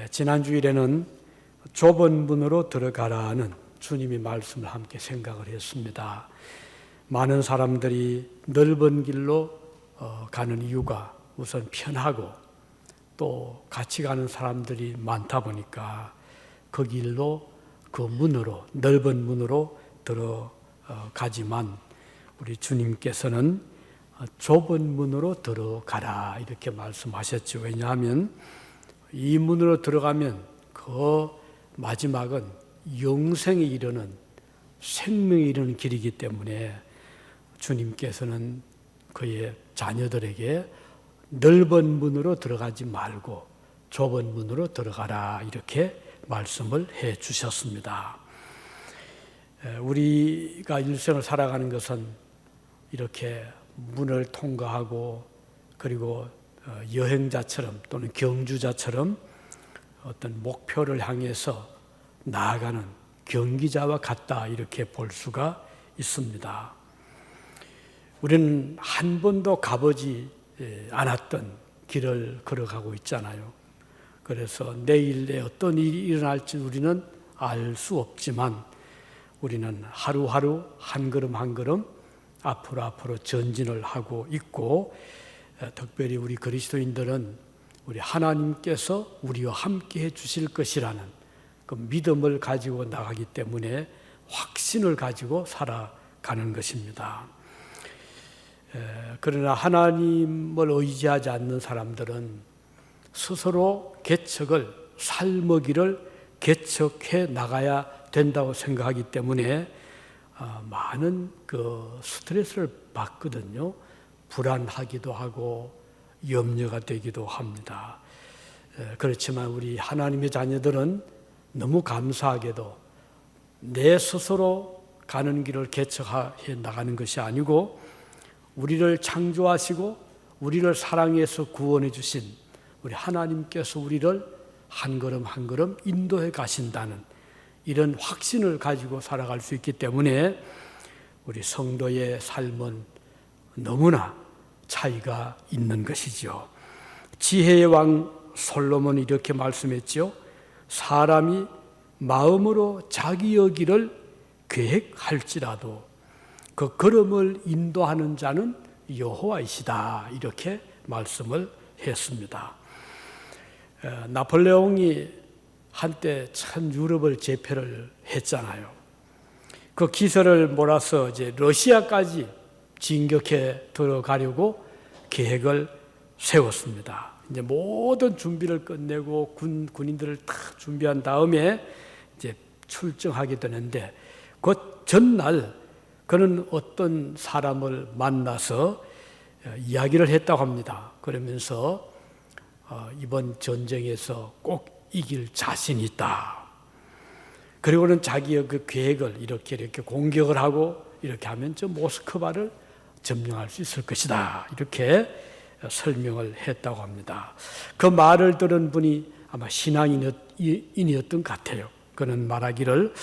지난 주일에는 좁은 문으로 들어가라는 주님의 말씀을 함께 생각을 했습니다. 많은 사람들이 넓은 길로 가는 이유가 우선 편하고 또 같이 가는 사람들이 많다 보니까 그 길로 그 문으로 넓은 문으로 들어가지만 우리 주님께서는 좁은 문으로 들어가라 이렇게 말씀하셨죠. 왜냐하면 이 문으로 들어가면 그 마지막은 영생에 이르는 생명에 이르는 길이기 때문에 주님께서는 그의 자녀들에게 넓은 문으로 들어가지 말고 좁은 문으로 들어가라 이렇게 말씀을 해 주셨습니다. 우리가 일생을 살아가는 것은 이렇게 문을 통과하고 그리고 여행자처럼 또는 경주자처럼 어떤 목표를 향해서 나아가는 경기자와 같다 이렇게 볼 수가 있습니다. 우리는 한 번도 가보지 않았던 길을 걸어가고 있잖아요. 그래서 내일에 어떤 일이 일어날지 우리는 알 수 없지만 우리는 하루하루 한 걸음 한 걸음 앞으로 전진을 하고 있고, 특별히 우리 그리스도인들은 우리 하나님께서 우리와 함께 해 주실 것이라는 그 믿음을 가지고 나가기 때문에 확신을 가지고 살아가는 것입니다. 그러나 하나님을 의지하지 않는 사람들은 스스로 삶의 길을 개척해 나가야 된다고 생각하기 때문에 많은 그 스트레스를 받거든요. 불안하기도 하고 염려가 되기도 합니다. 그렇지만 우리 하나님의 자녀들은 너무 감사하게도 내 스스로 가는 길을 개척해 나가는 것이 아니고 우리를 창조하시고 우리를 사랑해서 구원해 주신 우리 하나님께서 우리를 한 걸음 한 걸음 인도해 가신다는 이런 확신을 가지고 살아갈 수 있기 때문에 우리 성도의 삶은 너무나 차이가 있는 것이죠. 지혜의 왕 솔로몬이 이렇게 말씀했죠. 사람이 마음으로 자기의 길을 계획할지라도 그 걸음을 인도하는 자는 여호와이시다 이렇게 말씀을 했습니다. 나폴레옹이 한때 참 유럽을 제패를 했잖아요. 그 기세를 몰아서 이제 러시아까지 진격해 들어가려고 계획을 세웠습니다. 이제 모든 준비를 끝내고 군인들을 다 준비한 다음에 이제 출정하게 되는데 그 전날 그는 어떤 사람을 만나서 이야기를 했다고 합니다. 그러면서 이번 전쟁에서 꼭 이길 자신이 있다. 그리고는 자기의 그 계획을 이렇게 공격을 하고 이렇게 하면 저 모스크바를 점령할 수 있을 것이다. 이렇게 설명을 했다고 합니다. 그 말을 들은 분이 아마 신앙인이었던 것 같아요. 그는 말하기를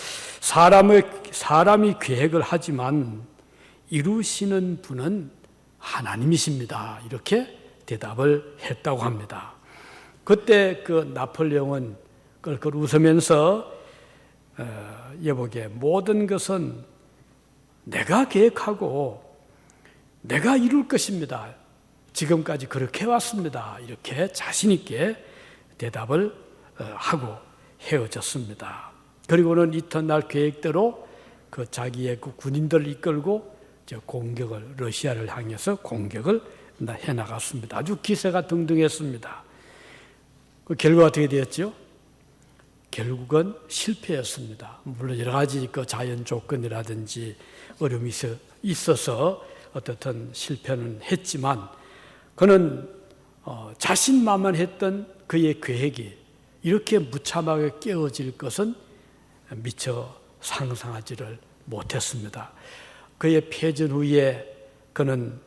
사람이 계획을 하지만 이루시는 분은 하나님이십니다. 이렇게 대답을 했다고 합니다. 그때 그 나폴레옹은 껄껄 웃으면서 여보게 모든 것은 내가 계획하고 내가 이룰 것입니다. 지금까지 그렇게 해왔습니다. 이렇게 자신 있게 대답을 하고 헤어졌습니다. 그리고는 이튿날 계획대로 그 자기의 그 군인들을 이끌고 러시아를 향해서 공격을 해나갔습니다. 아주 기세가 등등했습니다. 그 결과가 어떻게 되었죠? 결국은 실패였습니다. 물론 여러 가지 그 자연 조건이라든지 어려움이 있어서 어떻든 실패는 했지만 그는 자신만만했던 그의 계획이 이렇게 무참하게 깨어질 것은 미처 상상하지를 못했습니다. 그의 패전 후에 그는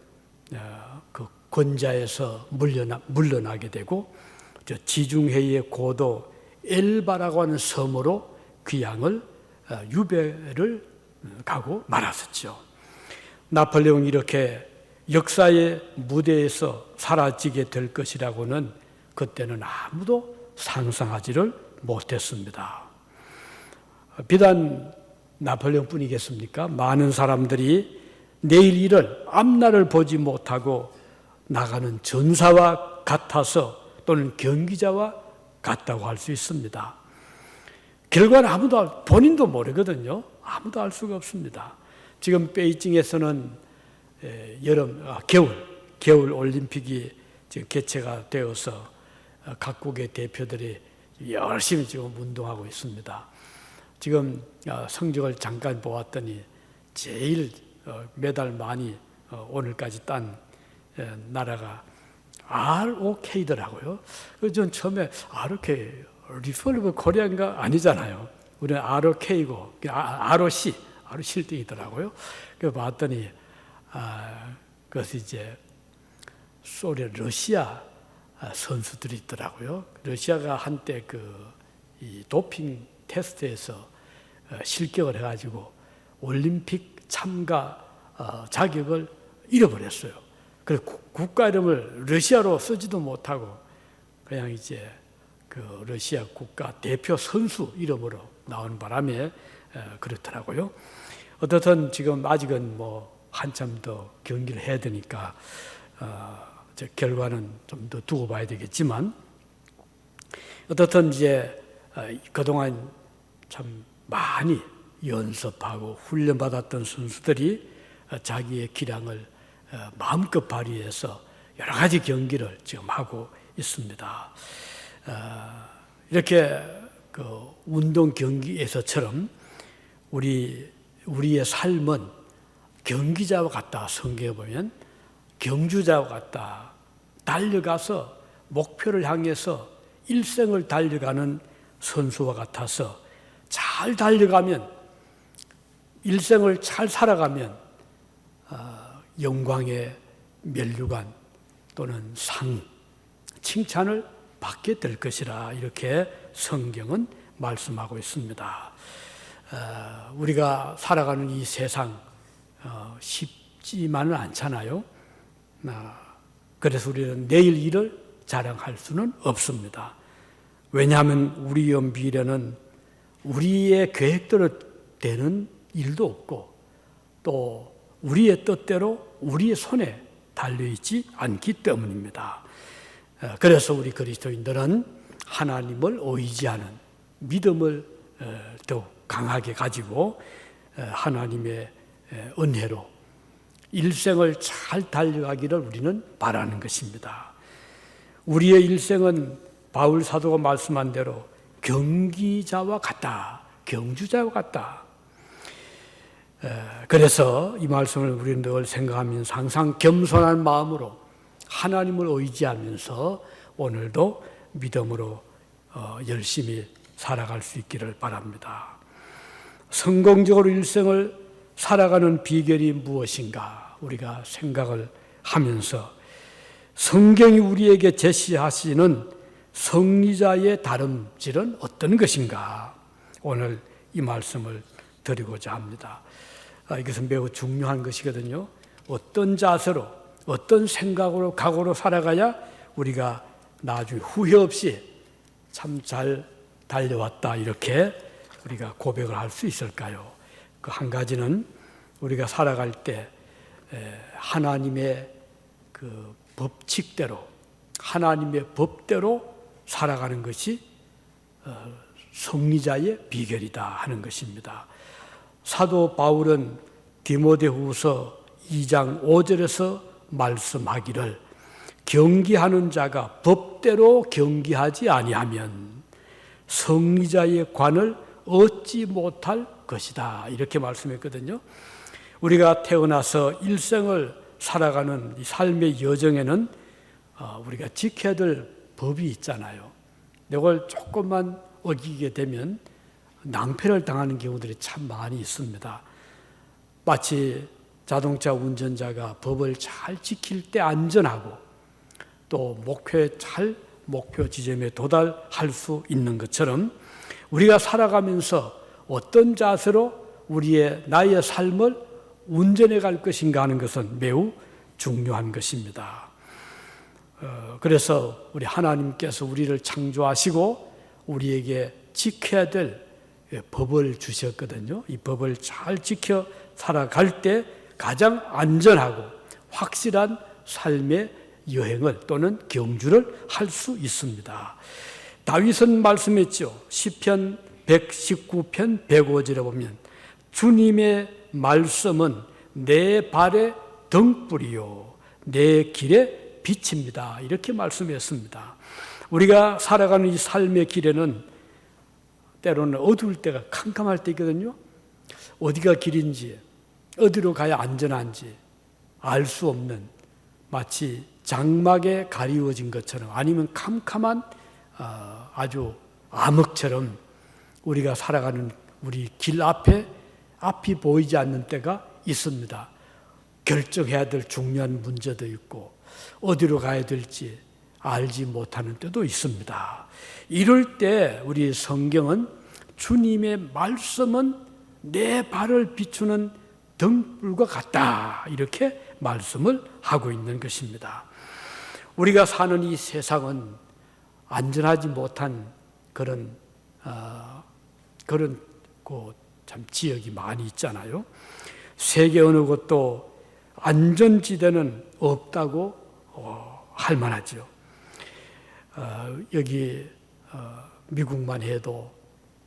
그 권자에서 물러나게 되고 지중해의 고도 엘바라고 하는 섬으로 귀향을 유배를 가고 말았었죠. 나폴레옹이 이렇게 역사의 무대에서 사라지게 될 것이라고는 그때는 아무도 상상하지를 못했습니다. 비단 나폴레옹뿐이겠습니까? 많은 사람들이 내일 일을 앞날을 보지 못하고 나가는 전사와 같아서 또는 경기자와 같다고 할 수 있습니다. 결과는 아무도 본인도 모르거든요. 아무도 알 수가 없습니다. 지금 베이징에서는 겨울 올림픽이 지금 개최가 되어서 각국의 대표들이 열심히 지금 운동하고 있습니다. 지금 성적을 잠깐 보았더니 제일 메달 많이 오늘까지 딴 나라가 ROK더라고요. 전 처음에 ROK, 리퍼블릭 코리아인가 아니잖아요. 우리는 ROK고 ROC 1등이더라고요. 그래서 봤더니 그것이 이제 소련, 러시아 선수들이 있더라고요. 러시아가 한때 이 도핑 테스트에서 실격을 해가지고 올림픽 참가 자격을 잃어버렸어요. 그래서 국가 이름을 러시아로 쓰지도 못하고 그냥 이제 그 러시아 국가 대표 선수 이름으로 나오는 바람에 그렇더라고요. 어떻든 지금 아직은 한참 더 경기를 해야 되니까 결과는 좀 더 두고 봐야 되겠지만 어떻든 이제 그동안 참 많이 연습하고 훈련받았던 선수들이 자기의 기량을 마음껏 발휘해서 여러 가지 경기를 지금 하고 있습니다. 이렇게 그 운동 경기에서처럼 우리의 삶은 경기자와 같다. 성경에 보면 경주자와 같다. 달려가서 목표를 향해서 일생을 달려가는 선수와 같아서 잘 달려가면 일생을 잘 살아가면 영광의 면류관 또는 상, 칭찬을 받게 될 것이라 이렇게 성경은 말씀하고 있습니다. 우리가 살아가는 이 세상 쉽지만은 않잖아요. 그래서 우리는 내일 일을 자랑할 수는 없습니다. 왜냐하면 우리의 미래는 우리의 계획대로 되는 일도 없고 또 우리의 뜻대로 우리의 손에 달려있지 않기 때문입니다. 그래서 우리 그리스도인들은 하나님을 의지하는 믿음을 더욱 강하게 가지고 하나님의 은혜로 일생을 잘 달려가기를 우리는 바라는 것입니다. 우리의 일생은 바울 사도가 말씀한 대로 경기자와 같다, 경주자와 같다. 그래서 이 말씀을 우리는 늘 생각하면서 항상 겸손한 마음으로 하나님을 의지하면서 오늘도 믿음으로 열심히 살아갈 수 있기를 바랍니다. 성공적으로 일생을 살아가는 비결이 무엇인가 우리가 생각을 하면서 성경이 우리에게 제시하시는 승리자의 다름질은 어떤 것인가 오늘 이 말씀을 드리고자 합니다. 이것은 매우 중요한 것이거든요. 어떤 자세로 어떤 생각으로 각오로 살아가야 우리가 나중에 후회 없이 참 잘 달려왔다 이렇게 우리가 고백을 할 수 있을까요? 그 한 가지는 우리가 살아갈 때 하나님의 그 법칙대로 하나님의 법대로 살아가는 것이 승리자의 비결이다 하는 것입니다. 사도 바울은 디모데후서 2장 5절에서 말씀하기를 경기하는 자가 법대로 경기하지 아니하면 승리자의 관을 얻지 못할 것이다 이렇게 말씀했거든요. 우리가 태어나서 일생을 살아가는 이 삶의 여정에는 우리가 지켜야 될 법이 있잖아요. 이걸 조금만 어기게 되면 낭패를 당하는 경우들이 참 많이 있습니다. 마치 자동차 운전자가 법을 잘 지킬 때 안전하고 또 목표 지점에 도달할 수 있는 것처럼 우리가 살아가면서 어떤 자세로 나의 삶을 운전해 갈 것인가 하는 것은 매우 중요한 것입니다. 그래서 우리 하나님께서 우리를 창조하시고 우리에게 지켜야 될 법을 주셨거든요. 이 법을 잘 지켜 살아갈 때 가장 안전하고 확실한 삶의 여행을 또는 경주를 할 수 있습니다. 다윗은 말씀했죠. 시편 119편 105절에 보면 주님의 말씀은 내 발의 등불이요 내 길의 빛입니다. 이렇게 말씀했습니다. 우리가 살아가는 이 삶의 길에는 때로는 어두울 때가 캄캄할 때 있거든요. 어디가 길인지 어디로 가야 안전한지 알 수 없는 마치 장막에 가리워진 것처럼 아니면 캄캄한 아주 암흑처럼 우리가 살아가는 우리 길 앞이 보이지 않는 때가 있습니다. 결정해야 될 중요한 문제도 있고 어디로 가야 될지 알지 못하는 때도 있습니다. 이럴 때 우리 성경은 주님의 말씀은 내 발을 비추는 등불과 같다 이렇게 말씀을 하고 있는 것입니다. 우리가 사는 이 세상은 안전하지 못한 그런 참 지역이 많이 있잖아요. 세계 어느 곳도 안전지대는 없다고 할 만하죠. 여기 미국만 해도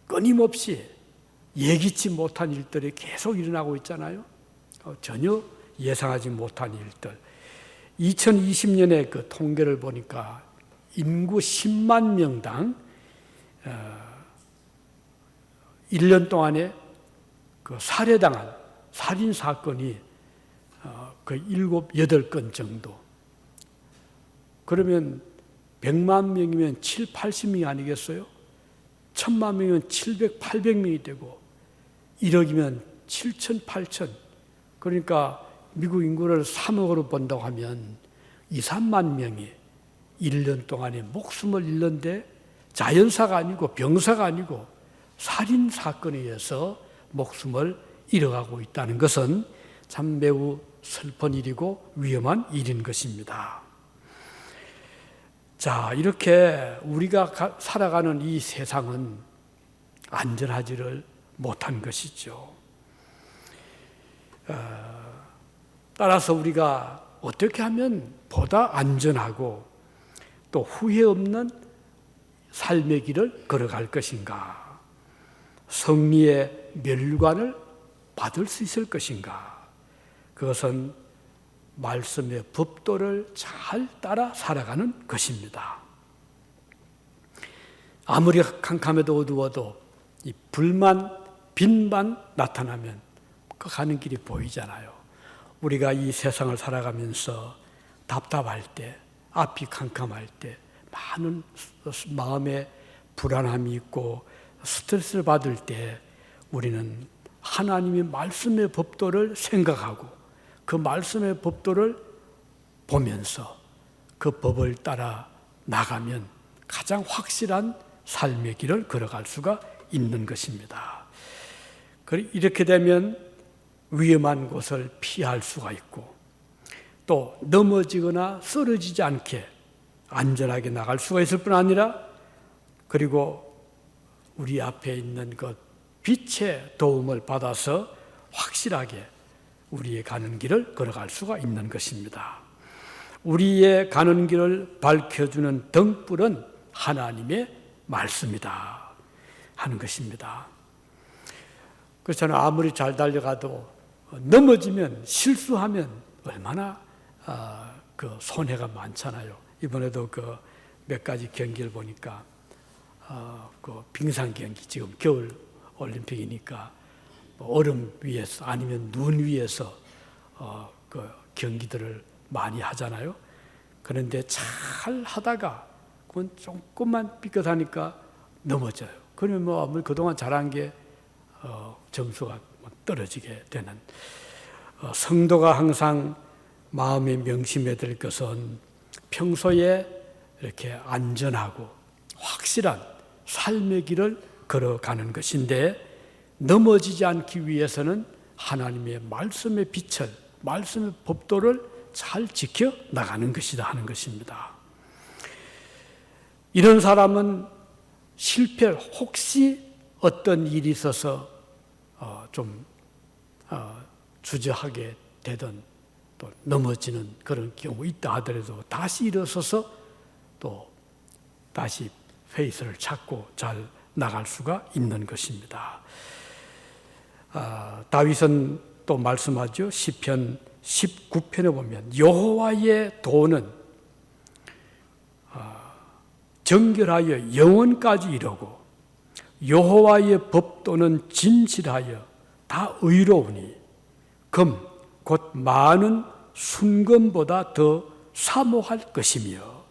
끊임없이 예기치 못한 일들이 계속 일어나고 있잖아요. 전혀 예상하지 못한 일들. 2020년에 그 통계를 보니까 인구 10만 명당 1년 동안에 그 살해당한 살인 사건이 그 7, 8건 정도. 그러면 100만 명이면 7, 80명이 아니겠어요? 1000만 명이면 700, 800명이 되고 1억이면 7천, 8천. 그러니까 미국 인구를 3억으로 본다고 하면 2, 3만 명이 1년 동안에 목숨을 잃는데 자연사가 아니고 병사가 아니고 살인 사건에 의해서 목숨을 잃어가고 있다는 것은 참 매우 슬픈 일이고 위험한 일인 것입니다. 자, 이렇게 우리가 살아가는 이 세상은 안전하지를 못한 것이죠. 따라서 우리가 어떻게 하면 보다 안전하고 또 후회 없는 삶의 길을 걸어갈 것인가? 승리의 멸관을 받을 수 있을 것인가? 그것은 말씀의 법도를 잘 따라 살아가는 것입니다. 아무리 캄캄해도 어두워도 이 불만, 빛만 나타나면 그 가는 길이 보이잖아요. 우리가 이 세상을 살아가면서 답답할 때, 앞이 캄캄할 때, 많은 마음에 불안함이 있고 스트레스를 받을 때 우리는 하나님의 말씀의 법도를 생각하고 그 말씀의 법도를 보면서 그 법을 따라 나가면 가장 확실한 삶의 길을 걸어갈 수가 있는 것입니다. 이렇게 되면 위험한 곳을 피할 수가 있고 또 넘어지거나 쓰러지지 않게 안전하게 나갈 수가 있을 뿐 아니라 그리고 우리 앞에 있는 것 빛의 도움을 받아서 확실하게 우리의 가는 길을 걸어갈 수가 있는 것입니다. 우리의 가는 길을 밝혀주는 등불은 하나님의 말씀이다 하는 것입니다. 그렇잖아요. 아무리 잘 달려가도 넘어지면 실수하면 얼마나 그 손해가 많잖아요. 이번에도 그 몇 가지 경기를 보니까 그 빙상 경기 지금 겨울 올림픽이니까 얼음 위에서 아니면 눈 위에서 그 경기들을 많이 하잖아요. 그런데 잘 하다가 그건 조금만 삐끗하니까 넘어져요. 그러면 뭐 아무리 그동안 잘한 게 점수가 떨어지게 되는. 성도가 항상 마음에 명심해야 될 것은 평소에 이렇게 안전하고 확실한 삶의 길을 걸어가는 것인데 넘어지지 않기 위해서는 하나님의 말씀의 빛을, 말씀의 법도를 잘 지켜 나가는 것이다 하는 것입니다. 이런 사람은 혹시 어떤 일이 있어서 주저하게 되든 또 넘어지는 그런 경우 있다 하더라도 다시 일어서서 또 다시 페이스를 찾고 잘 나갈 수가 있는 것입니다. 다윗은 또 말씀하죠. 시편 19편에 보면 여호와의 도는 정결하여 영원까지 이르고 여호와의 법도는 진실하여 다 의로우니 금 곧 많은 순금보다 더 사모할 것이며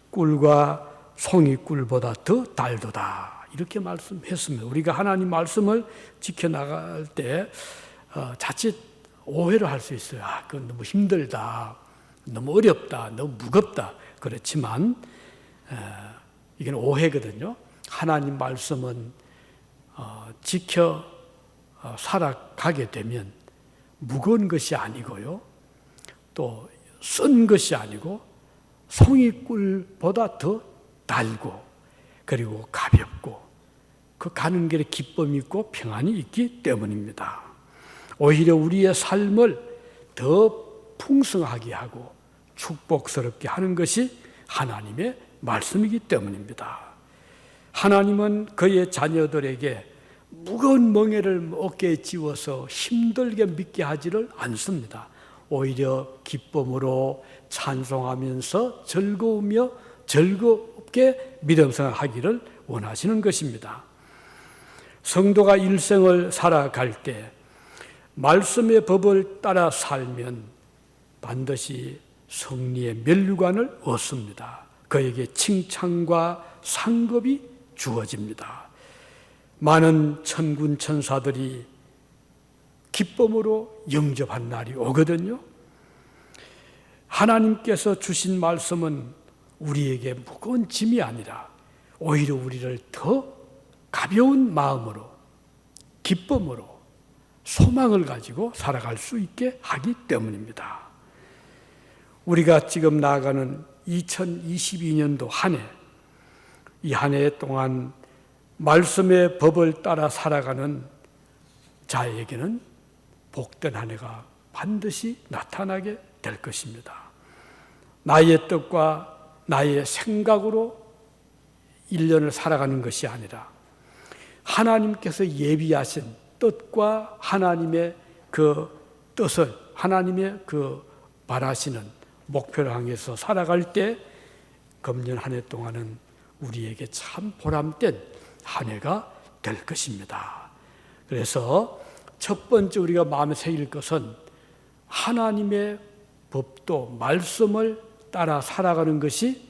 꿀과 송이꿀보다 더 달도다. 이렇게 말씀했습니다. 우리가 하나님 말씀을 지켜나갈 때 자칫 오해를 할 수 있어요. 그건 너무 힘들다, 너무 어렵다, 너무 무겁다. 그렇지만 이건 오해거든요. 하나님 말씀은 지켜 살아가게 되면 무거운 것이 아니고요, 또 쓴 것이 아니고 송이꿀보다 더 달고 그리고 가볍고 그 가는 길에 기쁨이 있고 평안이 있기 때문입니다. 오히려 우리의 삶을 더 풍성하게 하고 축복스럽게 하는 것이 하나님의 말씀이기 때문입니다. 하나님은 그의 자녀들에게 무거운 멍에를 어깨에 지워서 힘들게 믿게 하지를 않습니다. 오히려 기쁨으로 찬송하면서 즐거우며 즐겁게 믿음 생활하기를 원하시는 것입니다. 성도가 일생을 살아갈 때 말씀의 법을 따라 살면 반드시 승리의 면류관을 얻습니다. 그에게 칭찬과 상급이 주어집니다. 많은 천군 천사들이 기쁨으로 영접한 날이 오거든요. 하나님께서 주신 말씀은 우리에게 무거운 짐이 아니라 오히려 우리를 더 가벼운 마음으로 기쁨으로 소망을 가지고 살아갈 수 있게 하기 때문입니다. 우리가 지금 나아가는 2022년도 한 해, 이 한 해 동안 말씀의 법을 따라 살아가는 자에게는 복된 한 해가 반드시 나타나게 될 것입니다. 나의 뜻과 나의 생각으로 1년을 살아가는 것이 아니라 하나님께서 예비하신 뜻과 하나님의 그 뜻을, 하나님의 그 바라시는 목표를 향해서 살아갈 때 금년 한 해 동안은 우리에게 참 보람된 한 해가 될 것입니다. 그래서 첫 번째 우리가 마음에 새길 것은 하나님의 법도 말씀을 따라 살아가는 것이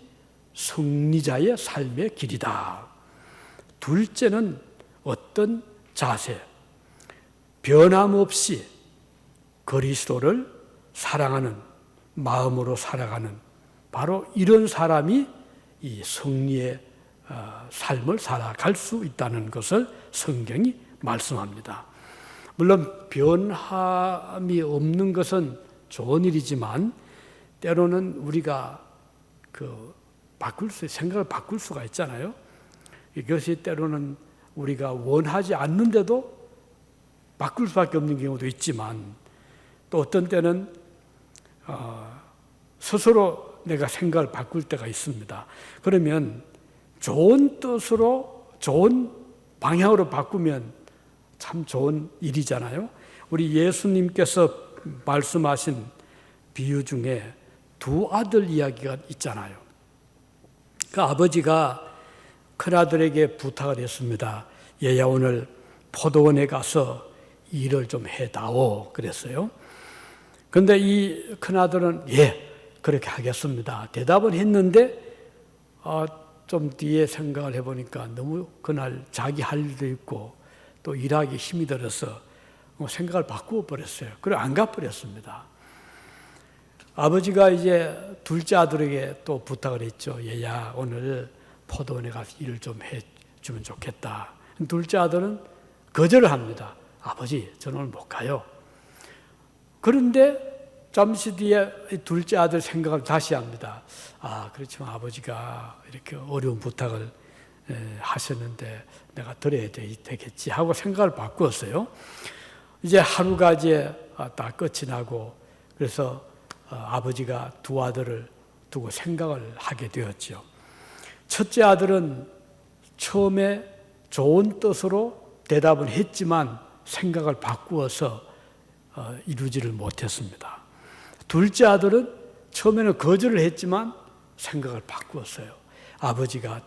승리자의 삶의 길이다. 둘째는 어떤 자세, 변함없이 그리스도를 사랑하는 마음으로 살아가는 바로 이런 사람이 이 승리의 삶을 살아갈 수 있다는 것을 성경이 말씀합니다. 물론 변함이 없는 것은 좋은 일이지만 때로는 우리가 생각을 바꿀 수가 있잖아요. 이것이 때로는 우리가 원하지 않는데도 바꿀 수밖에 없는 경우도 있지만 또 어떤 때는 스스로 내가 생각을 바꿀 때가 있습니다. 그러면 좋은 뜻으로 좋은 방향으로 바꾸면 참 좋은 일이잖아요. 우리 예수님께서 말씀하신 비유 중에 두 아들 이야기가 있잖아요. 그 아버지가 큰아들에게 부탁을 했습니다. 얘야 오늘 포도원에 가서 일을 좀 해다오 그랬어요. 그런데 이 큰아들은 예 그렇게 하겠습니다 대답을 했는데 좀 뒤에 생각을 해보니까 너무 그날 자기 할 일도 있고 또 일하기 힘이 들어서 생각을 바꾸어 버렸어요. 그리고 안 가버렸습니다. 아버지가 이제 둘째 아들에게 또 부탁을 했죠. 얘야 오늘 포도원에 가서 일을 좀 해주면 좋겠다. 둘째 아들은 거절을 합니다. 아버지 저는 오늘 못 가요. 그런데 잠시 뒤에 둘째 아들 생각을 다시 합니다. 그렇지만 아버지가 이렇게 어려운 부탁을 하셨는데 내가 드려야 되겠지 하고 생각을 바꾸었어요. 이제 하루가 이제 다 끝이 나고 그래서 아버지가 두 아들을 두고 생각을 하게 되었죠. 첫째 아들은 처음에 좋은 뜻으로 대답을 했지만 생각을 바꾸어서 이루지를 못했습니다. 둘째 아들은 처음에는 거절을 했지만 생각을 바꾸었어요. 아버지가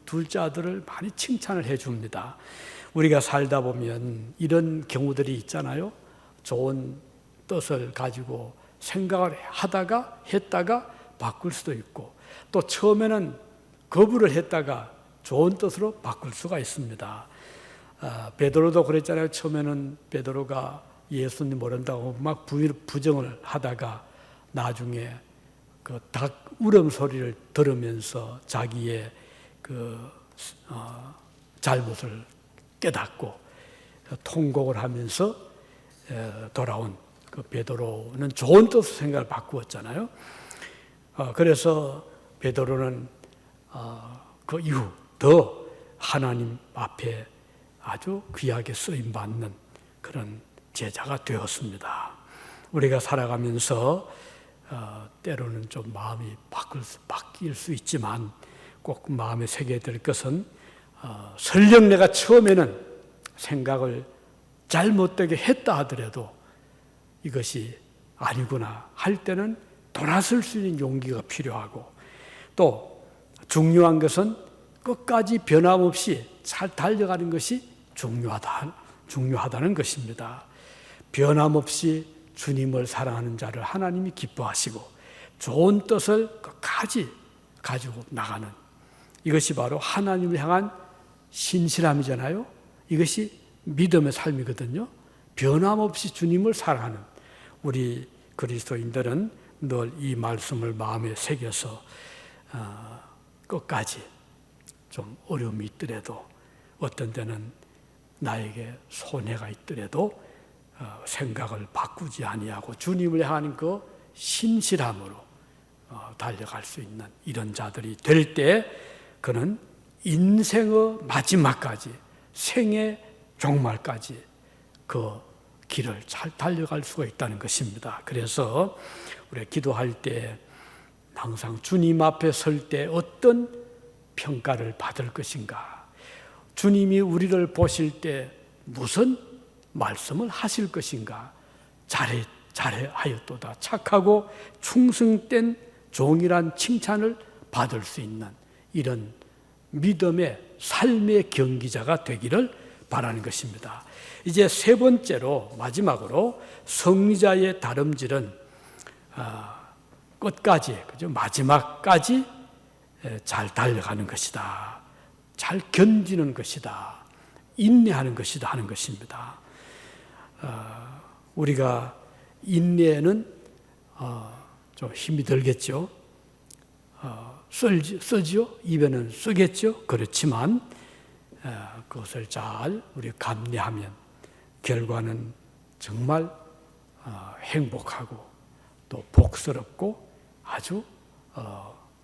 둘째 아들을 많이 칭찬을 해줍니다. 우리가 살다 보면 이런 경우들이 있잖아요. 좋은 뜻을 가지고 생각을 했다가 바꿀 수도 있고 또 처음에는 거부를 했다가 좋은 뜻으로 바꿀 수가 있습니다. 베드로도 그랬잖아요. 처음에는 베드로가 예수님 모른다고 막 부정을 하다가 나중에 그 닭 울음소리를 들으면서 자기의 잘못을 깨닫고 통곡을 하면서 돌아온 그 베드로는 좋은 뜻으로 생각을 바꾸었잖아요. 그래서 베드로는 그 이후 더 하나님 앞에 아주 귀하게 쓰임받는 그런 제자가 되었습니다. 우리가 살아가면서 때로는 좀 마음이 바뀔 수 있지만 꼭 마음에 새겨야 될 것은 설령 내가 처음에는 생각을 잘못되게 했다 하더라도 이것이 아니구나 할 때는 돌아설 수 있는 용기가 필요하고 또 중요한 것은 끝까지 변함없이 잘 달려가는 것이 중요하다는 것입니다. 변함없이 주님을 사랑하는 자를 하나님이 기뻐하시고 좋은 뜻을 끝까지 가지고 나가는 이것이 바로 하나님을 향한 신실함이잖아요. 이것이 믿음의 삶이거든요. 변함없이 주님을 사랑하는 우리 그리스도인들은 늘 이 말씀을 마음에 새겨서 끝까지 좀 어려움이 있더라도 어떤 때는 나에게 손해가 있더라도 생각을 바꾸지 아니하고 주님을 향하는 그 신실함으로 달려갈 수 있는 이런 자들이 될 때 그는 인생의 마지막까지 생의 종말까지 그 길을 잘 달려갈 수가 있다는 것입니다. 그래서 우리가 기도할 때 항상 주님 앞에 설 때 어떤 평가를 받을 것인가, 주님이 우리를 보실 때 무슨 말씀을 하실 것인가, 잘하였도다 착하고 충성된 종이란 칭찬을 받을 수 있는 이런 믿음의 삶의 경기자가 되기를 바라는 것입니다. 이제 세 번째로 마지막으로 승리자의 다름질은 끝까지 마지막까지 잘 달려가는 것이다, 잘 견디는 것이다, 인내하는 것이다 하는 것입니다. 우리가 인내는 좀 힘이 들겠죠. 쓰지요. 입에는 쓰겠죠. 그렇지만 그것을 잘 우리 감내하면 결과는 정말 행복하고 또 복스럽고 아주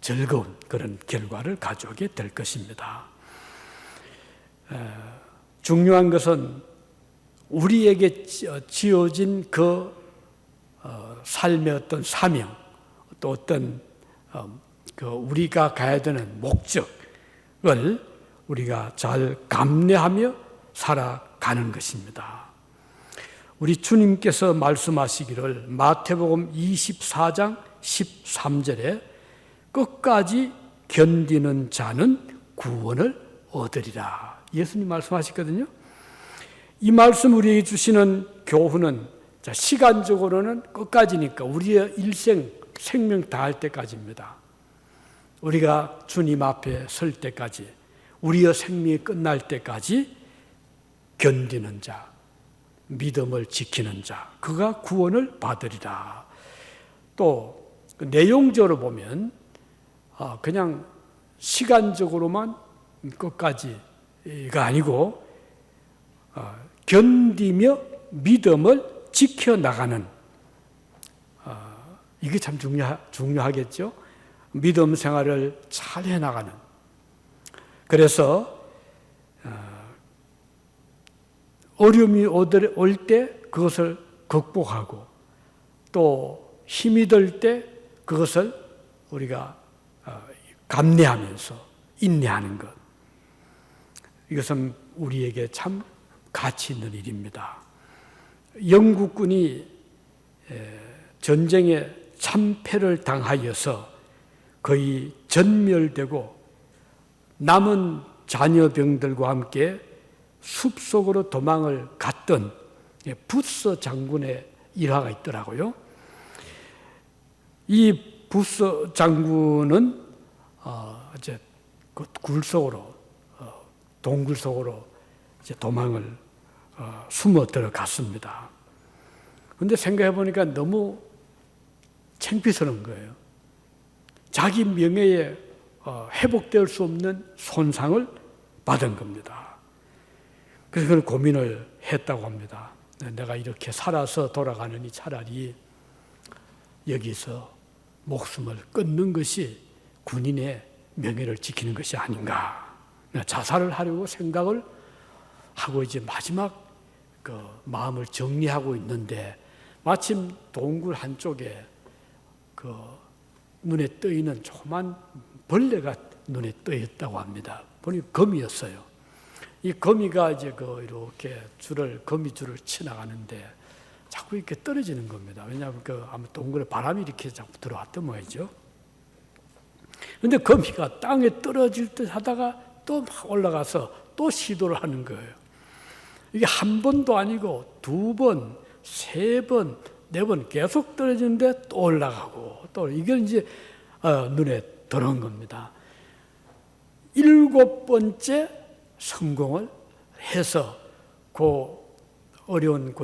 즐거운 그런 결과를 가져오게 될 것입니다. 중요한 것은 우리에게 지어진 그 삶의 어떤 사명, 또 어떤 우리가 가야 되는 목적을 우리가 잘 감내하며 살아가는 것입니다. 우리 주님께서 말씀하시기를 마태복음 24장 13절에 끝까지 견디는 자는 구원을 얻으리라. 예수님 말씀하셨거든요. 이 말씀 우리에게 주시는 교훈은 시간적으로는 끝까지니까 우리의 일생 생명 다할 때까지입니다. 우리가 주님 앞에 설 때까지, 우리의 생명이 끝날 때까지 견디는 자, 믿음을 지키는 자, 그가 구원을 받으리라. 또 내용적으로 보면 그냥 시간적으로만 끝까지가 아니고 견디며 믿음을 지켜나가는 이게 참 중요하겠죠. 믿음 생활을 잘 해나가는. 그래서 어려움이 올 때 그것을 극복하고 또 힘이 들 때 그것을 우리가 감내하면서 인내하는 것. 이것은 우리에게 참 가치 있는 일입니다. 영국군이 전쟁에 참패를 당하여서 거의 전멸되고 남은 자녀병들과 함께 숲속으로 도망을 갔던 부서 장군의 일화가 있더라고요. 이 부서 장군은 이제 그 굴 속으로 동굴 속으로 이제 도망을 숨어 들어갔습니다. 그런데 생각해 보니까 너무 창피스러운 거예요. 자기 명예에 회복될 수 없는 손상을 받은 겁니다. 그래서 그걸 고민을 했다고 합니다. 내가 이렇게 살아서 돌아가느니 차라리 여기서 목숨을 끊는 것이 군인의 명예를 지키는 것이 아닌가. 자살을 하려고 생각을 하고 이제 마지막 그 마음을 정리하고 있는데 마침 동굴 한쪽에 그 눈에 떠있는 조그만 벌레가 눈에 떠있다고 합니다. 보니 거미였어요. 이 거미가 이제 이렇게 거미줄을 치나가는데 자꾸 이렇게 떨어지는 겁니다. 왜냐하면 아마 동굴에 바람이 이렇게 자꾸 들어왔던 모양이죠. 그런데 거미가 땅에 떨어질 듯 하다가 또 막 올라가서 또 시도를 하는 거예요. 이게 한 번도 아니고 2번, 3번, 4번 계속 떨어지는데 또 올라가고 또 이건 이제 눈에 들어온 겁니다. 7번째 성공을 해서 그 어려운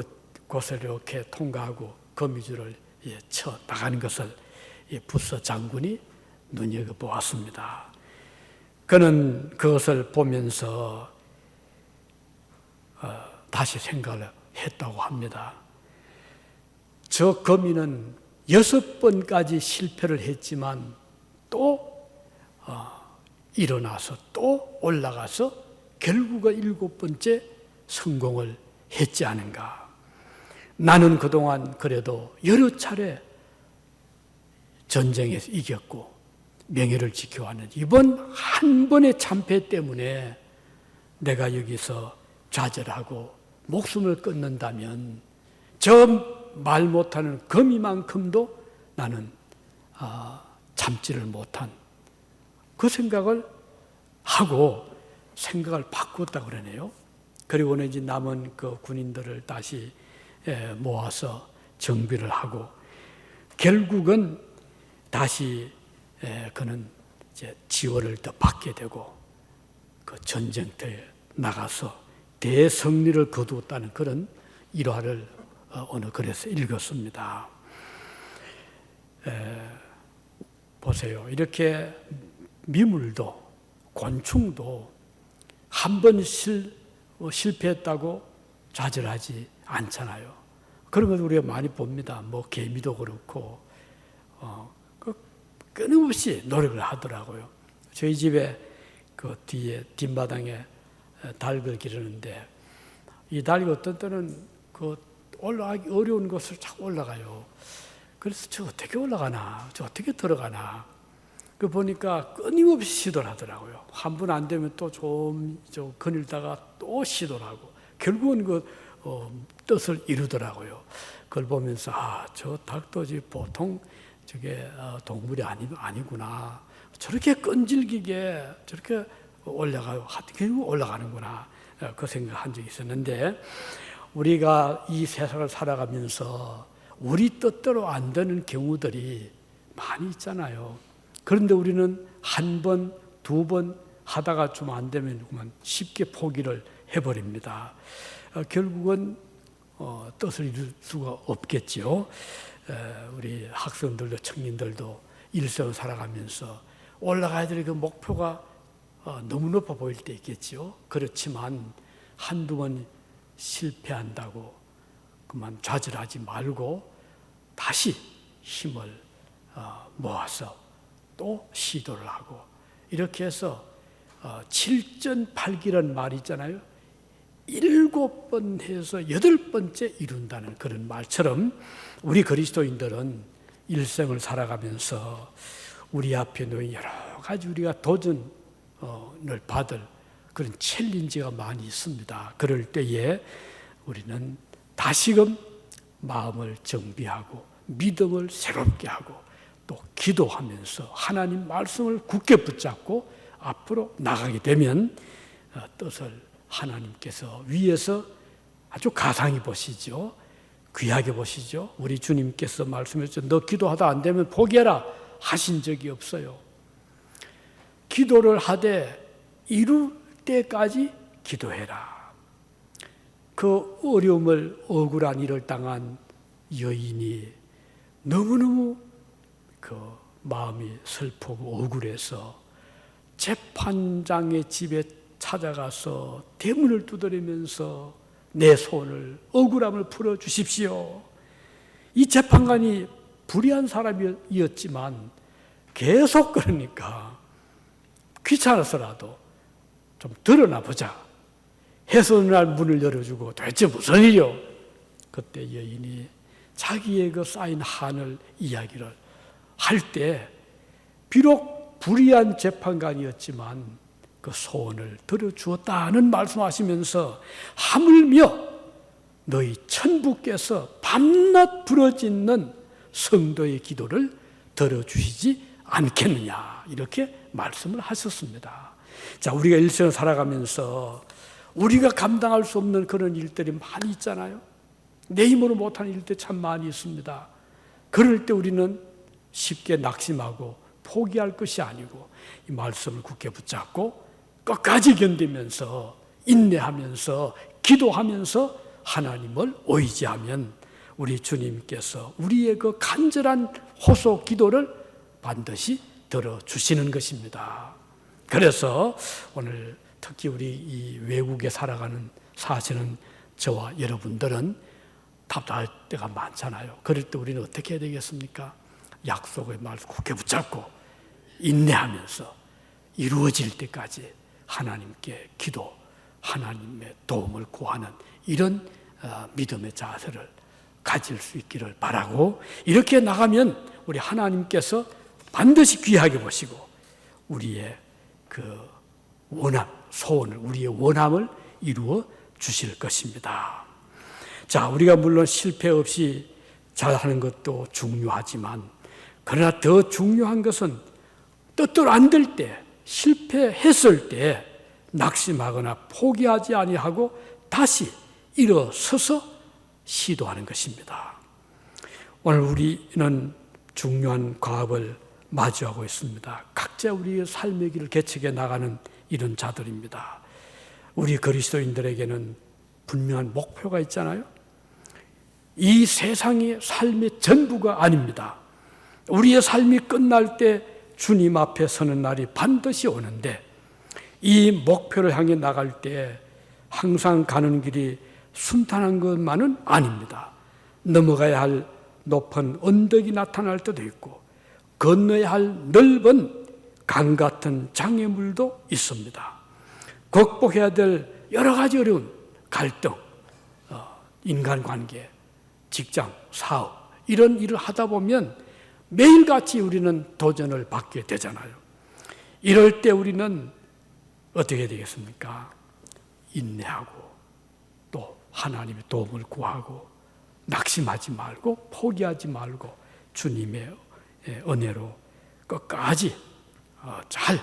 곳을 이렇게 통과하고 거미줄을 쳐 나가는 것을 부서 장군이 눈여겨보았습니다. 그는 그것을 보면서 다시 생각을 했다고 합니다. 저 거미는 6번까지 실패를 했지만 또 일어나서 또 올라가서 결국은 7번째 성공을 했지 않은가. 나는 그동안 그래도 여러 차례 전쟁에서 이겼고 명예를 지켜왔는 이번 한 번의 참패 때문에 내가 여기서 좌절하고 목숨을 끊는다면 저 말 못하는 거미만큼도 나는 참지를 못한 그 생각을 하고 생각을 바꾸었다고 그러네요. 그리고는 이제 남은 그 군인들을 다시 모아서 정비를 하고 결국은 다시 그는 이제 지원을 더 받게 되고 그 전쟁터에 나가서 대승리를 거두었다는 그런 일화를 어느 글에서 읽었습니다. 보세요. 이렇게 미물도 곤충도 한 번 실패했다고 좌절하지 않잖아요. 그런 걸 우리가 많이 봅니다. 개미도 그렇고 끊임없이 노력을 하더라고요. 저희 집에 그 뒤에 뒷마당에 닭을 기르는데 이 닭이 어떤 때는 올라가기 어려운 것을 자꾸 올라가요. 그래서 저 어떻게 올라가나, 저 어떻게 들어가나. 그 보니까 끊임없이 시도를 하더라고요. 한 번 안 되면 또 좀 거닐다가 또 시도를 하고 결국은 뜻을 이루더라고요. 그걸 보면서 저 닭도 보통 저게 동물이 아니구나. 저렇게 끈질기게 저렇게 올라가요. 결국 올라가는구나. 그 생각한 적이 있었는데 우리가 이 세상을 살아가면서 우리 뜻대로 안 되는 경우들이 많이 있잖아요. 그런데 우리는 1번, 2번 하다가 좀 안 되면 쉽게 포기를 해버립니다. 결국은 뜻을 이룰 수가 없겠죠. 우리 학생들도 청년들도 일생을 살아가면서 올라가야 될 그 목표가 너무 높아 보일 때 있겠죠. 그렇지만 한두 번 실패한다고 그만 좌절하지 말고 다시 힘을 모아서 또 시도를 하고 이렇게 해서 7전8기라는 말이 있잖아요. 7번 해서 8번째 이룬다는 그런 말처럼 우리 그리스도인들은 일생을 살아가면서 우리 앞에 놓인 여러 가지 우리가 도전을 받을 그런 챌린지가 많이 있습니다. 그럴 때에 우리는 다시금 마음을 정비하고 믿음을 새롭게 하고 또 기도하면서 하나님 말씀을 굳게 붙잡고 앞으로 나가게 되면 뜻을 하나님께서 위에서 아주 가상히 보시죠. 귀하게 보시죠. 우리 주님께서 말씀하셨죠. 너 기도하다 안 되면 포기해라 하신 적이 없어요. 기도를 하되 이룰 때까지 기도해라. 그 어려움을 억울한 일을 당한 여인이 너무너무 그 마음이 슬프고 억울해서 재판장의 집에 찾아가서 대문을 두드리면서 내 소원을 억울함을 풀어주십시오. 이 재판관이 불의한 사람이었지만 계속 그러니까 귀찮아서라도 좀 드러나 보자 해서 어느 날 문을 열어주고 도대체 무슨 일이요? 그때 여인이 자기의 그 쌓인 한을 이야기를 할 때 비록 불의한 재판관이었지만 그 소원을 들어주었다는 말씀하시면서 하물며 너희 천부께서 밤낮 부러지는 성도의 기도를 들어주시지 않겠느냐 이렇게 말씀을 하셨습니다. 자, 우리가 일생을 살아가면서 우리가 감당할 수 없는 그런 일들이 많이 있잖아요. 내 힘으로 못하는 일들이 참 많이 있습니다. 그럴 때 우리는 쉽게 낙심하고 포기할 것이 아니고 이 말씀을 굳게 붙잡고 끝까지 견디면서 인내하면서 기도하면서 하나님을 의지하면 우리 주님께서 우리의 그 간절한 호소 기도를 반드시 들어주시는 것입니다. 그래서 오늘 특히 우리 이 외국에 살아가는 사시는 저와 여러분들은 답답할 때가 많잖아요. 그럴 때 우리는 어떻게 해야 되겠습니까? 약속의 말씀 굳게 붙잡고 인내하면서 이루어질 때까지 하나님께 기도, 하나님의 도움을 구하는 이런 믿음의 자세를 가질 수 있기를 바라고 이렇게 나가면 우리 하나님께서 반드시 귀하게 보시고 우리의 그 원함, 소원을 우리의 원함을 이루어 주실 것입니다. 자, 우리가 물론 실패 없이 잘하는 것도 중요하지만 그러나 더 중요한 것은 뜻대로 안 될 때, 실패했을 때 낙심하거나 포기하지 아니하고 다시 일어서서 시도하는 것입니다. 오늘 우리는 중요한 과업을 마주하고 있습니다. 각자 우리의 삶의 길을 개척해 나가는 이런 자들입니다. 우리 그리스도인들에게는 분명한 목표가 있잖아요. 이 세상이 삶의 전부가 아닙니다. 우리의 삶이 끝날 때 주님 앞에 서는 날이 반드시 오는데 이 목표를 향해 나갈 때 항상 가는 길이 순탄한 것만은 아닙니다. 넘어가야 할 높은 언덕이 나타날 때도 있고 건너야 할 넓은 강 같은 장애물도 있습니다. 극복해야 될 여러 가지 어려운 갈등, 인간관계, 직장, 사업 이런 일을 하다 보면 매일같이 우리는 도전을 받게 되잖아요. 이럴 때 우리는 어떻게 되겠습니까? 인내하고 또 하나님의 도움을 구하고 낙심하지 말고 포기하지 말고 주님의 은혜로 끝까지 잘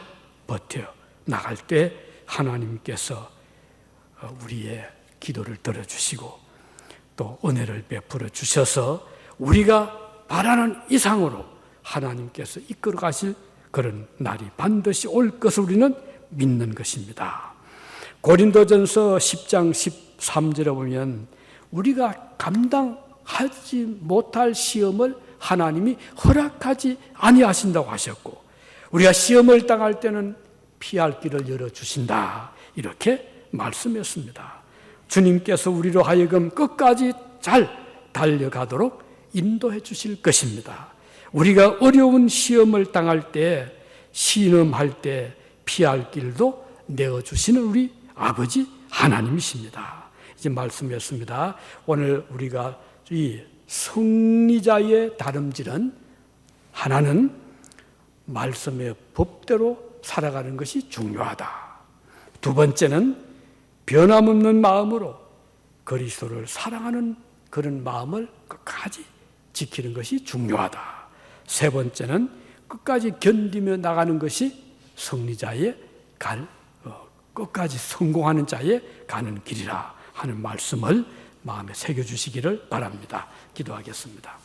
버텨 나갈 때 하나님께서 우리의 기도를 들어주시고 또 은혜를 베풀어 주셔서 우리가 바라는 이상으로 하나님께서 이끌어 가실 그런 날이 반드시 올 것을 우리는 믿는 것입니다. 고린도전서 10장 13절에 보면 우리가 감당하지 못할 시험을 하나님이 허락하지 아니하신다고 하셨고 우리가 시험을 당할 때는 피할 길을 열어주신다 이렇게 말씀했습니다. 주님께서 우리로 하여금 끝까지 잘 달려가도록 인도해 주실 것입니다. 우리가 어려운 시험을 당할 때, 신음할 때 피할 길도 내어주시는 우리 아버지 하나님이십니다. 이제 말씀이었습니다. 오늘 우리가 이 승리자의 다름질은, 하나는 말씀의 법대로 살아가는 것이 중요하다. 두 번째는 변함없는 마음으로 그리스도를 사랑하는 그런 마음을 끝까지 지키는 것이 중요하다. 세 번째는 끝까지 견디며 나가는 것이 승리자의 끝까지 성공하는 자의 가는 길이라 하는 말씀을 마음에 새겨주시기를 바랍니다. 기도하겠습니다.